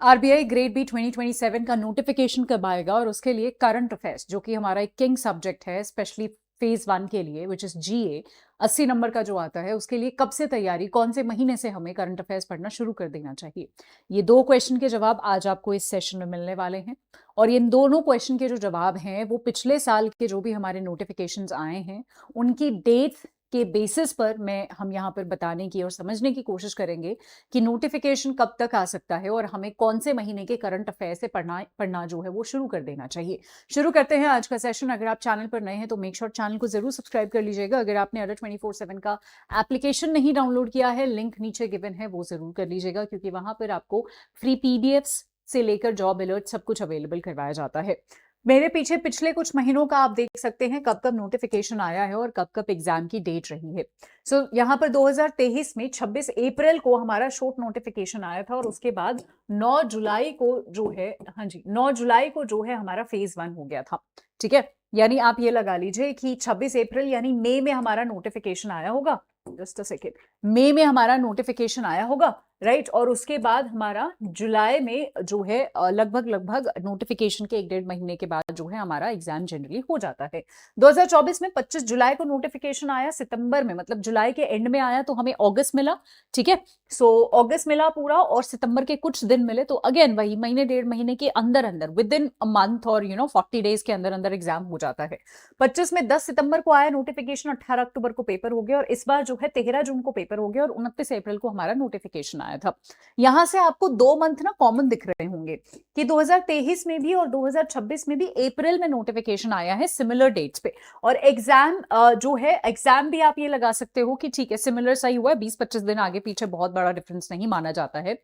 RBI grade B 2027 का notification कब आएगा और उसके लिए करंट अफेयर्स जो कि हमारा एक किंग सब्जेक्ट है स्पेशली फेज 1 के लिए विच इज जीए 80 नंबर का जो आता है उसके लिए कब से तैयारी, कौन से महीने से हमें करंट अफेयर्स पढ़ना शुरू कर देना चाहिए। ये दो क्वेश्चन के जवाब आज आपको इस सेशन में मिलने वाले हैं और इन दोनों क्वेश्चन के जो जवाब हैं वो पिछले साल के जो भी हमारे नोटिफिकेशंस आए हैं उनकी डेट के बेसिस पर हम यहाँ पर बताने की और समझने की कोशिश करेंगे कि नोटिफिकेशन कब तक आ सकता है और हमें कौन से महीने के करंट अफेयर से पढ़ना जो है वो शुरू कर देना चाहिए। शुरू करते हैं आज का सेशन। अगर आप चैनल पर नए हैं तो मेक श्योर चैनल को जरूर सब्सक्राइब कर लीजिएगा। अगर आपने अडर 24/7 का एप्लीकेशन नहीं डाउनलोड किया है, लिंक नीचे गिवन है, वो जरूर कर लीजिएगा क्योंकि वहां पर आपको फ्री पीडीएफ्स से लेकर जॉब अलर्ट सब कुछ अवेलेबल करवाया जाता है। मेरे पीछे पिछले कुछ महीनों का आप देख सकते हैं कब कब नोटिफिकेशन आया है और कब कब एग्जाम की डेट रही है। सो यहाँ पर 2023 में 26 अप्रैल को हमारा शॉर्ट नोटिफिकेशन आया था और उसके बाद 9 जुलाई को जो है, हाँ जी 9 जुलाई को जो है हमारा फेज 1 हो गया था। ठीक है, यानी आप ये लगा लीजिए कि 26 अप्रैल यानी मई में हमारा नोटिफिकेशन आया होगा। जस्ट अ सेकेंड, मई में हमारा नोटिफिकेशन आया होगा, राइट। और उसके बाद हमारा जुलाई में जो है लगभग नोटिफिकेशन के 1-1.5 महीने के बाद जो है हमारा एग्जाम जनरली हो जाता है। 2024 में 25 जुलाई को नोटिफिकेशन आया, सितंबर में मतलब जुलाई के एंड में आया तो हमें अगस्त मिला। ठीक है, सो अगस्त मिला पूरा और सितंबर के कुछ दिन मिले, तो अगेन वही महीने 1.5 महीने के अंदर अंदर विद इन अ मंथ और 40 डेज के अंदर अंदर एग्जाम हो जाता है। 25 में 10 सितंबर को आया नोटिफिकेशन, 18 अक्टूबर को पेपर हो गया और इस बार जो है 13 जून को पेपर हो गया और 29 अप्रैल को हमारा नोटिफिकेशन आया था। यहां से आपको 2 मंथ ना कॉमन दिख रहे होंगे कि 2023 में भी और 2026 में भी अप्रैल में नोटिफिकेशन आया है सिमिलर डेट्स पे। और एग्जाम जो है एग्जाम भी आप ये लगा सकते हो कि ठीक है सिमिलर सही हुआ है, 20-25 दिन आगे पीछे बहुत बड़ा डिफरेंस नहीं माना जाता है।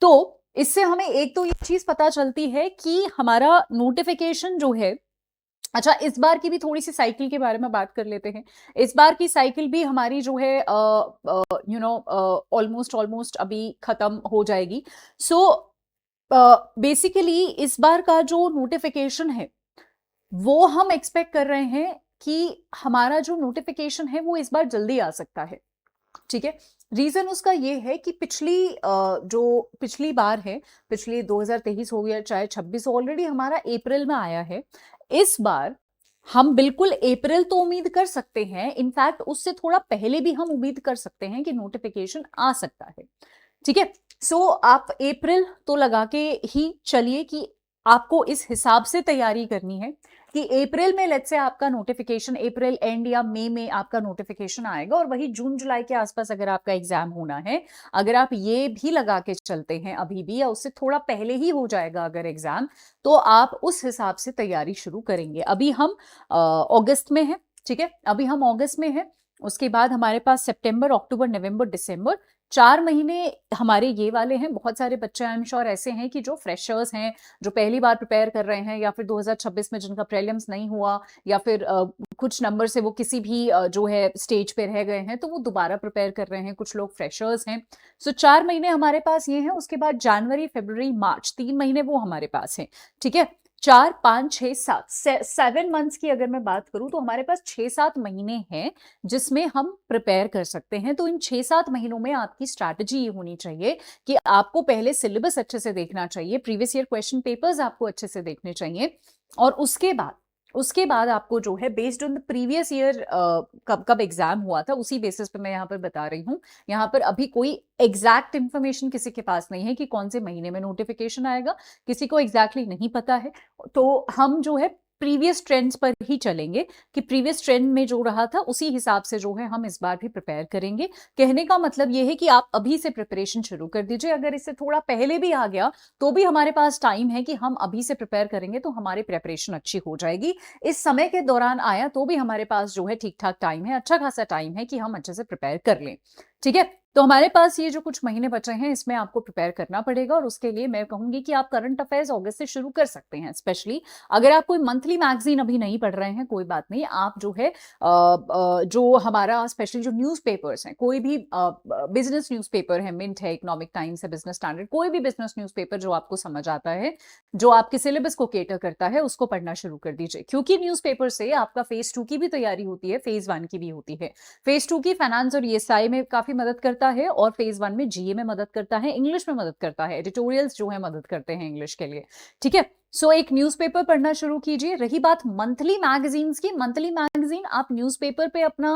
तो इससे हमें एक तो ये चीज पता चलती है कि हमारा नोटिफिकेशन जो है, अच्छा इस बार की भी थोड़ी सी साइकिल के बारे में बात कर लेते हैं। इस बार की साइकिल भी हमारी जो है ऑलमोस्ट अभी खत्म हो जाएगी। सो बेसिकली इस बार का जो नोटिफिकेशन है वो हम एक्सपेक्ट कर रहे हैं कि हमारा जो नोटिफिकेशन है वो इस बार जल्दी आ सकता है। ठीक है, रीजन उसका ये है कि जो पिछली बार है, पिछली 2023 हो गया चाहे 26 ऑलरेडी हमारा अप्रैल में आया है। इस बार हम बिल्कुल अप्रैल तो उम्मीद कर सकते हैं, इनफैक्ट उससे थोड़ा पहले भी हम उम्मीद कर सकते हैं कि नोटिफिकेशन आ सकता है। ठीक है, सो आप अप्रैल तो लगा के ही चलिए कि आपको इस हिसाब से तैयारी करनी है कि अप्रैल में लेट्स से आपका नोटिफिकेशन अप्रैल एंड या मई में आपका नोटिफिकेशन आएगा और वही जून जुलाई के आसपास अगर आपका एग्जाम होना है, अगर आप ये भी लगा के चलते हैं अभी भी या उससे थोड़ा पहले ही हो जाएगा अगर एग्जाम, तो आप उस हिसाब से तैयारी शुरू करेंगे। अभी हम अगस्त में है, ठीक है, अभी हम अगस्त में है, उसके बाद हमारे पास सितंबर, अक्टूबर, नवंबर, दिसंबर 4 महीने हमारे ये वाले हैं। बहुत सारे बच्चे आई एम श्योर ऐसे हैं कि जो फ्रेशर्स हैं, जो पहली बार प्रिपेयर कर रहे हैं या फिर 2026 में जिनका प्रीलिम्स नहीं हुआ या फिर कुछ नंबर से वो किसी भी जो है स्टेज पे रह गए हैं तो वो दोबारा प्रिपेयर कर रहे हैं, कुछ लोग फ्रेशर्स हैं। सो 4 महीने हमारे पास ये हैं। उसके बाद जनवरी, फरवरी, मार्च 3 महीने वो हमारे पास हैं। ठीक है, 4, 5, 6, 7 7 मंथ्स की अगर मैं बात करूं तो हमारे पास 6-7 महीने हैं जिसमें हम प्रिपेयर कर सकते हैं। तो इन 6-7 महीनों में आपकी स्ट्रैटेजी ये होनी चाहिए कि आपको पहले सिलेबस अच्छे से देखना चाहिए, प्रीवियस ईयर क्वेश्चन पेपर्स आपको अच्छे से देखने चाहिए और उसके बाद आपको जो है based on the previous year कब कब एग्जाम हुआ था उसी बेसिस पे मैं यहाँ पर बता रही हूँ। यहाँ पर अभी कोई एग्जैक्ट इंफॉर्मेशन किसी के पास नहीं है कि कौन से महीने में नोटिफिकेशन आएगा, किसी को एग्जैक्टली नहीं पता है। तो हम जो है प्रीवियस ट्रेंड्स पर ही चलेंगे कि प्रीवियस ट्रेंड में जो रहा था उसी हिसाब से जो है हम इस बार भी प्रिपेयर करेंगे। कहने का मतलब ये है कि आप अभी से प्रिपरेशन शुरू कर दीजिए। अगर इससे थोड़ा पहले भी आ गया तो भी हमारे पास टाइम है कि हम अभी से प्रिपेयर करेंगे तो हमारी प्रिपरेशन अच्छी हो जाएगी। इस समय के दौरान आया तो भी हमारे पास जो है ठीक ठाक टाइम है, अच्छा खासा टाइम है कि हम अच्छे से प्रिपेयर कर लें। ठीक है, तो हमारे पास ये जो कुछ महीने बचे हैं इसमें आपको प्रिपेयर करना पड़ेगा और उसके लिए मैं कहूंगी कि आप करंट अफेयर्स अगस्त से शुरू कर सकते हैं। स्पेशली अगर आप कोई मंथली मैगजीन अभी नहीं पढ़ रहे हैं कोई बात नहीं, आप जो है जो हमारा स्पेशली जो न्यूज़पेपर्स हैं, कोई भी बिजनेस न्यूज़पेपर है, मिंट है, इकोनॉमिक टाइम्स है, बिजनेस स्टैंडर्ड, कोई भी बिजनेस न्यूज़पेपर जो आपको समझ आता है, जो आपके सिलेबस को केटर करता है, उसको पढ़ना शुरू कर दीजिए। क्योंकि न्यूज़पेपर से आपका फेज 2 की भी तैयारी होती है, फेज 1 की भी होती है। फेज 2 की फाइनेंस और ईएसआई में काफी मदद करता करता है और फेज 1 में जीए में मदद करता है, इंग्लिश में मदद करता है, एडिटोरियल्स जो है मदद करते हैं इंग्लिश के लिए, ठीक है। सो एक न्यूज़पेपर पढ़ना शुरू कीजिए। रही बात मंथली मैगजीन्स की, मंथली मैगजीन आप न्यूज़पेपर पे अपना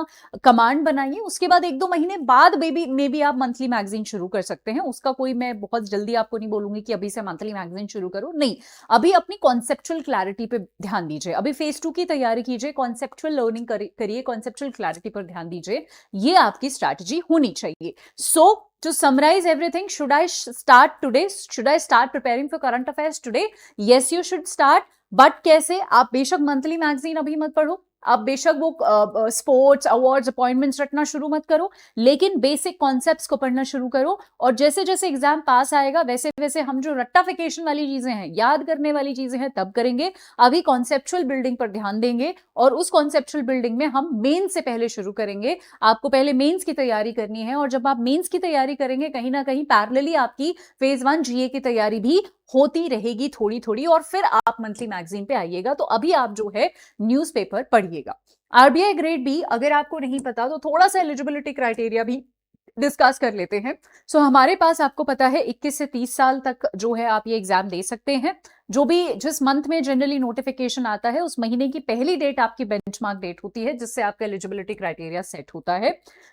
कमांड बनाइए, उसके बाद 1-2 महीने बाद में भी आप मंथली मैगजीन शुरू कर सकते हैं। उसका कोई मैं बहुत जल्दी आपको नहीं बोलूंगी कि अभी से मंथली मैगजीन शुरू करो, नहीं। अभी अपनी कॉन्सेप्चुअल क्लैरिटी पे ध्यान दीजिए, अभी फेज 2 की तैयारी कीजिए, कॉन्सेप्चुअल लर्निंग करिए, कॉन्सेप्चुअल क्लैरिटी पर ध्यान दीजिए, ये आपकी स्ट्रैटेजी होनी चाहिए। सो to summarize everything, should I start today? Should I start preparing for current affairs today? Yes, you should start. But कैसे? आप बेशक मंथली मैगजीन अभी मत पढ़ो, आप बेशक वो स्पोर्ट्स अवार्ड्स अपॉइंटमेंट्स रखना शुरू मत करो, लेकिन बेसिक कॉन्सेप्ट्स को पढ़ना शुरू करो। और जैसे जैसे एग्जाम पास आएगा वैसे वैसे हम जो रट्टाफिकेशन वाली चीजें हैं, याद करने वाली चीजें हैं, तब करेंगे। अभी कॉन्सेप्चुअल बिल्डिंग पर ध्यान देंगे और उस कॉन्सेप्चुअल बिल्डिंग में हम मेंस से पहले शुरू करेंगे। आपको पहले मेंस की तैयारी करनी है और जब आप मेंस की तैयारी करेंगे कहीं ना कहीं पैरेलली आपकी फेज 1 जीए की तैयारी भी होती रहेगी थोड़ी थोड़ी, और फिर आप मंथली मैगजीन पे आइएगा। तो अभी आप जो है न्यूज़पेपर पढ़िएगा। आरबीआई ग्रेड बी अगर आपको नहीं पता तो थोड़ा सा एलिजिबिलिटी क्राइटेरिया भी डिस्कस कर लेते हैं। सो हमारे पास आपको पता है 21 से 30 साल तक जो है आप ये एग्जाम दे सकते हैं। जो भी जिस मंथ में जनरली नोटिफिकेशन आता है उस महीने की पहली डेट आपकी बेंचमार्क डेट होती है, जिससे आपका एलिजिबिलिटी क्राइटेरिया सेट होता है।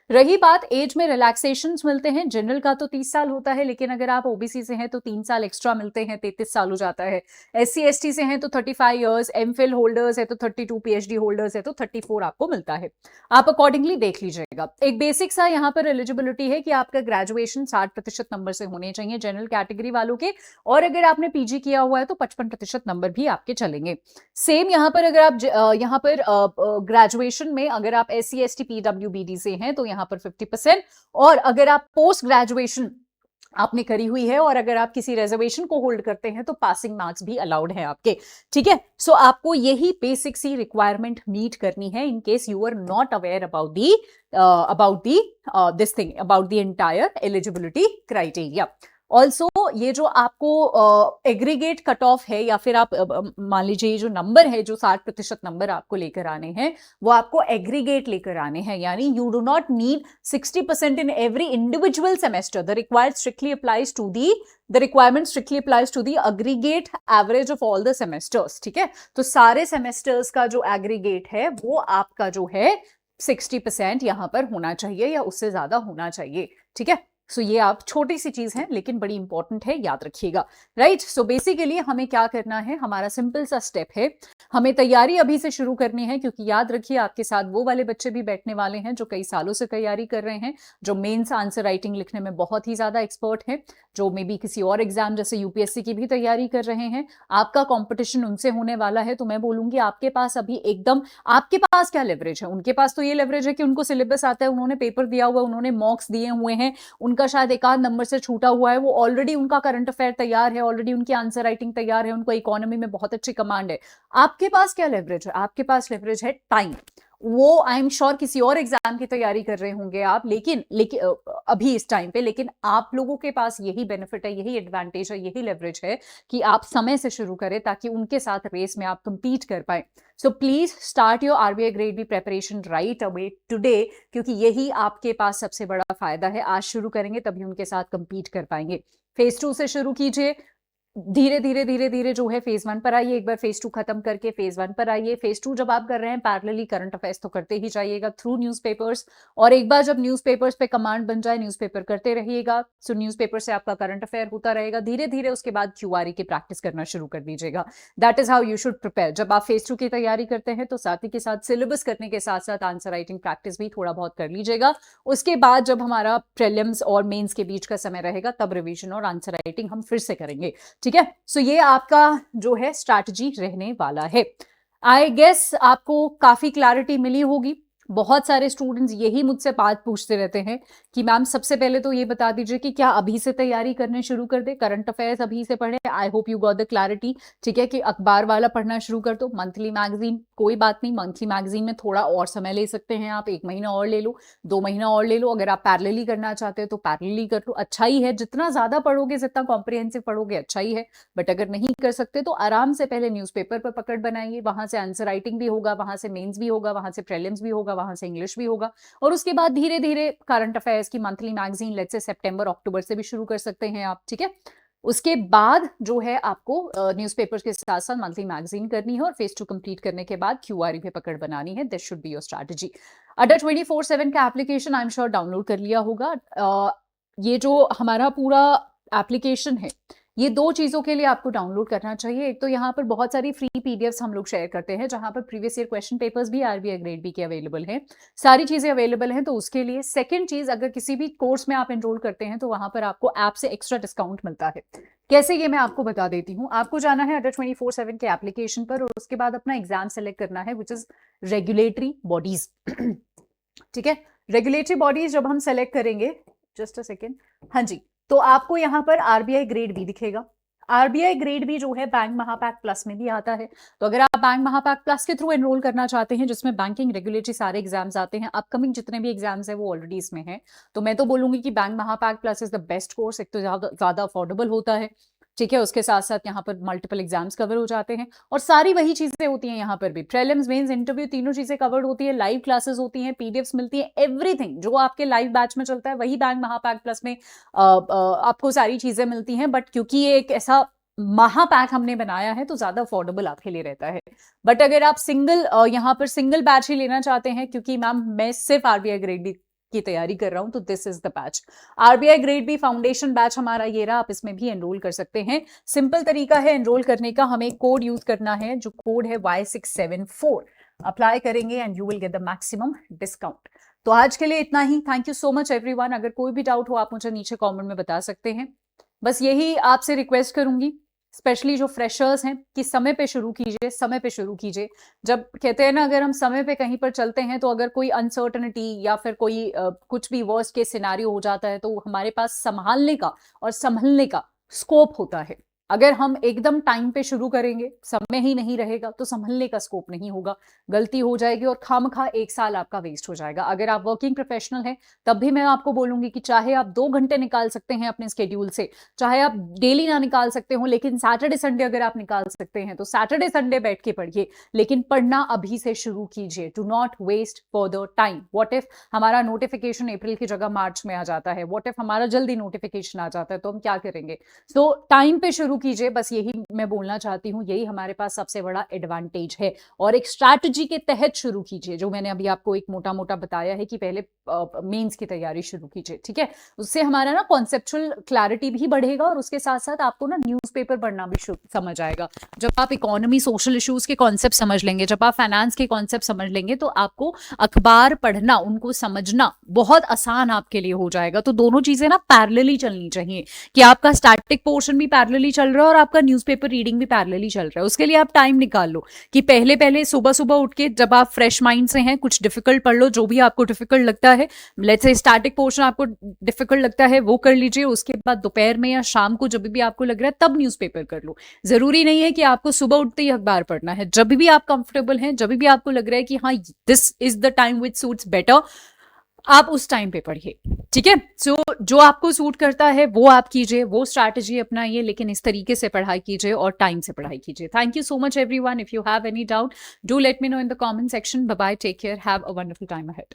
रही बात एज में रिलैक्सेशंस मिलते हैं, जनरल का तो 30 साल होता है, लेकिन अगर आप ओबीसी से हैं तो 3 साल एक्स्ट्रा मिलते हैं, 33 साल हो जाता है। SC ST से हैं तो 35 ईयर्स, एमफिल होल्डर्स है तो 32, PhD होल्डर्स है तो 34 आपको मिलता है। आप अकॉर्डिंगली देख लीजिएगा। एक बेसिक सा यहाँ पर एलिजिबिलिटी है कि आपका ग्रेजुएशन 60% नंबर से होने चाहिए जनरल कैटेगरी वालों के, और अगर आपने पीजी किया हुआ है तो 55% नंबर भी आपके चलेंगे। सेम यहाँ पर अगर आप यहाँ पर ग्रेजुएशन में अगर आप SC ST PWBD से हैं तो यहाँ पर 50%, और अगर आप पोस्ट ग्रेजुएशन आपने करी हुई है और अगर आप किसी रिजर्वेशन को होल्ड करते हैं तो पासिंग मार्क्स भी अलाउड है आपके, ठीक है। सो आपको यही बेसिक सी रिक्वायरमेंट मीट करनी है in case you are not aware about the entire eligibility criteria. Also ये जो आपको एग्रीगेट कट ऑफ है, या फिर आप मान लीजिए जो नंबर है, जो 60% नंबर आपको लेकर आने हैं वो आपको एग्रीगेट लेकर आने हैं, यानी you do not need 60% in every individual semester. The requirement strictly applies to the aggregate average of all the semesters, ठीक है। तो सारे सेमेस्टर्स का जो एग्रीगेट है वो आपका जो है 60% यहां पर होना चाहिए या उससे ज्यादा होना चाहिए, ठीक है। सो ये आप छोटी सी चीज है लेकिन बड़ी इंपॉर्टेंट है, याद रखिएगा, राइट। सो बेसिकली हमें क्या करना है, हमारा सिंपल सा स्टेप है, हमें तैयारी अभी से शुरू करनी है, क्योंकि याद रखिए आपके साथ वो वाले बच्चे भी बैठने वाले हैं जो कई सालों से तैयारी कर रहे हैं, जो मेंस आंसर राइटिंग लिखने में बहुत ही ज्यादा एक्सपर्ट हैं, जो मे बी किसी और एग्जाम जैसे यूपीएससी की भी तैयारी कर रहे हैं। आपका कॉम्पिटिशन उनसे होने वाला है, तो मैं बोलूंगी आपके पास अभी एकदम, आपके पास क्या लेवरेज है, उनके पास तो ये लेवरेज है कि उनको सिलेबस आता है, उन्होंने पेपर दिया हुआ है, उन्होंने मॉक्स दिए हुए हैं, उनका शायद एक आध नंबर से छूटा हुआ है, वो ऑलरेडी उनका करंट अफेयर तैयार है, ऑलरेडी उनकी आंसर राइटिंग तैयार है, उनको इकोनॉमी में बहुत अच्छी कमांड है। आपके पास क्या लेवरेज है, आपके पास लेवरेज है टाइम। वो आई एम श्योर किसी और एग्जाम की तैयारी कर रहे होंगे आप, लेकिन अभी इस टाइम पे, लेकिन आप लोगों के पास यही बेनिफिट है, यही एडवांटेज है, यही लेवरेज है कि आप समय से शुरू करें ताकि उनके साथ रेस में आप कंपीट कर पाए। So please start your RBI grade B preparation right away today, क्योंकि यही आपके पास सबसे बड़ा फायदा है। आज शुरू करेंगे तभी उनके साथ कंपीट कर पाएंगे। फेज 2 से शुरू कीजिए, धीरे धीरे धीरे धीरे जो है फेज 1 पर आइए, एक बार फेज 2 खत्म करके फेज 1 पर आइए। फेज 2 जब आप कर रहे हैं पैरेलली करंट अफेयर्स तो करते ही जाइएगा थ्रू न्यूज़पेपर्स, और एक बार जब न्यूज़पेपर्स पे कमांड बन जाए न्यूज़पेपर करते रहिएगा। सो न्यूज़पेपर से आपका करंट अफेयर होता रहेगा धीरे धीरे, उसके बाद क्यूआरई की प्रैक्टिस करना शुरू कर दीजिएगा। That is how you should prepare. जब आप फेज 2 की तैयारी करते हैं तो साथ ही के साथ सिलेबस करने के साथ साथ आंसर राइटिंग प्रैक्टिस भी थोड़ा बहुत कर लीजिएगा। उसके बाद जब हमारा प्रीलिम्स और मेंस के बीच का समय रहेगा तब रिवीजन और आंसर राइटिंग हम फिर से करेंगे, ठीक है। सो ये आपका जो है स्ट्रैटेजी रहने वाला है। आई गेस आपको काफी क्लैरिटी मिली होगी। बहुत सारे स्टूडेंट्स यही मुझसे बात पूछते रहते हैं कि मैम सबसे पहले तो ये बता दीजिए कि क्या अभी से तैयारी करने शुरू कर दे, करंट अफेयर्स अभी से पढ़े। I hope you got the clarity, ठीक है, कि अखबार वाला पढ़ना शुरू कर दो। मंथली मैगजीन कोई बात नहीं, मंथली मैगजीन में थोड़ा और समय ले सकते हैं आप, 1 महीना और ले लो, 2 महीना और ले लो। अगर आप पैरेलली करना चाहते हो तो पैरेलली कर लो, अच्छा ही है। जितना ज्यादा पढ़ोगे, जितना कॉम्प्रिहेंसिव पढ़ोगे अच्छा ही है। बट अगर नहीं कर सकते तो आराम से पहले न्यूज़पेपर पर पकड़ बनाइए, वहां से आंसर राइटिंग भी होगा, वहां से मेंस भी होगा, वहां से प्रीलिम्स भी होगा, वहां से इंग्लिश भी होगा, और उसके बाद धीरे धीरे करंट अफेयर्स की मंथली मैगजीन लेट्स से सितंबर अक्टूबर से भी शुरू कर सकते हैं आप, ठीक है। उसके बाद जो है आपको न्यूज़पेपर्स के साथ साथ मंथली मैगजीन करनी है, और फेज 2 कंप्लीट करने के बाद क्यूआरई पे पकड़ बनानी है। This should be your strategy. अड्डा 24/7 का application I am sure download कर लिया होगा। ये जो हमारा पूरा एप्लीकेशन है, ये 2 चीज़ों के लिए आपको डाउनलोड करना चाहिए। एक तो यहाँ पर बहुत सारी फ्री पीडीएफ्स हम लोग शेयर करते हैं, जहाँ पर प्रीवियस ईयर क्वेश्चन पेपर्स भी आरबीआई ग्रेड बी के अवेलेबल हैं, सारी चीज़ें अवेलेबल हैं, तो उसके लिए। सेकंड चीज़, अगर किसी भी कोर्स में आप एनरोल करते हैं तो वहाँ पर आपको ऐप से एक्स्ट्रा डिस्काउंट मिलता है। कैसे, ये मैं आपको बता देती हूँ। आपको जाना है अड्डा 24/7 के एप्लीकेशन पर, और उसके बाद अपना एग्जाम सेलेक्ट करना है, विच इज रेगुलेटरी बॉडीज। ठीक है, रेगुलेटरी बॉडीज जब हम सेलेक्ट करेंगे, जस्ट अ सेकेंड, हाँ जी, तो आपको यहाँ पर आरबीआई ग्रेड बी दिखेगा। आरबीआई ग्रेड बी जो है बैंक महापैक प्लस में भी आता है। तो अगर आप बैंक महापैक प्लस के थ्रू एनरोल करना चाहते हैं, जिसमें बैंकिंग रेगुलेटरी सारे एग्जाम्स आते हैं, अपकमिंग जितने भी एग्जाम्स हैं वो ऑलरेडी इसमें हैं, तो मैं तो बोलूंगी कि bank Mahapack plus is the best course. एक तो ज्यादा अफोर्डेबल होता है, ठीक है, उसके साथ साथ यहाँ पर मल्टीपल एग्जाम्स कवर हो जाते हैं, और सारी वही चीजें होती हैं यहाँ पर भी, प्रीलिम्स, मेंस, इंटरव्यू, तीनों चीजें कवर्ड होती है, लाइव क्लासेस होती हैं, पीडीएफ्स मिलती है, एवरीथिंग जो आपके लाइव बैच में चलता है वही बैंक महापैक प्लस में आपको सारी चीजें मिलती हैं। बट क्योंकि ये एक ऐसा महापैक हमने बनाया है तो ज्यादा अफोर्डेबल आपके लिए रहता है। बट अगर आप सिंगल यहाँ पर सिंगल बैच ही लेना चाहते हैं, क्योंकि मैम मैं सिर्फ आरबीआई ग्रेड बी की तैयारी कर रहा हूं, तो this is the batch, RBI grade B foundation batch हमारा ये रहा। आप इसमें भी एनरोल कर सकते हैं। सिंपल तरीका है एनरोल करने का, हमें कोड यूज करना है, जो कोड है Y674, अप्लाई करेंगे and you will get the maximum discount. तो आज के लिए इतना ही। Thank you so much everyone. अगर कोई भी डाउट हो आप मुझे नीचे कॉमेंट में बता सकते हैं। बस यही आपसे रिक्वेस्ट करूंगी, स्पेशली जो फ्रेशर्स हैं, कि समय पे शुरू कीजिए, समय पे शुरू कीजिए। जब कहते हैं ना, अगर हम समय पे कहीं पर चलते हैं तो अगर कोई अनसर्टनिटी या फिर कोई कुछ भी वर्स्ट केस सिनेरियो हो जाता है, तो हमारे पास संभालने का और संभलने का स्कोप होता है। अगर हम एकदम टाइम पे शुरू करेंगे, समय ही नहीं रहेगा, तो संभलने का स्कोप नहीं होगा, गलती हो जाएगी और खामखा 1 साल आपका वेस्ट हो जाएगा। अगर आप वर्किंग प्रोफेशनल हैं तब भी मैं आपको बोलूंगी कि चाहे आप 2 घंटे निकाल सकते हैं अपने स्केड्यूल से, चाहे आप डेली ना निकाल सकते हो, लेकिन सैटरडे संडे अगर आप निकाल सकते हैं तो सैटरडे संडे बैठ के पढ़िए, लेकिन पढ़ना अभी से शुरू कीजिए। Do not waste further time. What if हमारा नोटिफिकेशन अप्रैल की जगह मार्च में आ जाता है, व्हाट इफ हमारा जल्दी नोटिफिकेशन आ जाता है, तो हम क्या करेंगे? तो टाइम पे शुरू कीजिए, बस यही मैं बोलना चाहती हूँ। यही हमारे पास सबसे बड़ा एडवांटेज है, और एक स्ट्रैटेजी के तहत शुरू कीजिए, जो मैंने अभी आपको एक मोटा मोटा बताया है कि पहले मेंस की तैयारी शुरू कीजिए, ठीक है। उससे हमारा ना कॉन्सेप्चुअल क्लैरिटी भी बढ़ेगा, और उसके साथ साथ आपको ना न्यूज़पेपर पढ़ना भी समझ आएगा। जब आप इकोनॉमी, सोशल इश्यूज के कॉन्सेप्ट समझ लेंगे, जब आप फाइनेंस के कॉन्सेप्ट समझ लेंगे, तो आपको अखबार पढ़ना, उनको समझना बहुत आसान आपके लिए हो जाएगा। तो दोनों चीजें ना पैरेलली चलनी चाहिए, कि आपका स्टैटिक पोर्शन भी पैरेलली चल रहा है और आपका न्यूज़पेपर रीडिंग भी पैरेलली चल रहा है। उसके लिए आप टाइम निकाल लो कि पहले पहले सुबह सुबह उठ के, जब आप फ्रेश माइंड से हैं, कुछ डिफिकल्ट पढ़ लो, जो भी आपको डिफिकल्ट लगता है। लेट्स से स्टैटिक पोर्शन आपको डिफिकल्ट लगता है, वो कर लीजिए। उसके बाद दोपहर में या शाम को जब भी आपको लग रहा है तब न्यूज़पेपर कर लो। जरूरी नहीं है कि आपको सुबह उठते ही अखबार पढ़ना है। जब भी आप कंफर्टेबल हैं, जब भी आपको लग रहा है कि हाँ this is the time which suits better, आप उस टाइम पे पढ़िए, ठीक है। सो जो आपको सूट करता है वो आप कीजिए, वो स्ट्रैटेजी अपनाइए, लेकिन इस तरीके से पढ़ाई कीजिए और टाइम से पढ़ाई कीजिए। Thank you so much everyone. If you have any doubt, do let me know in the comment section. Bye bye, take care, have a wonderful time ahead.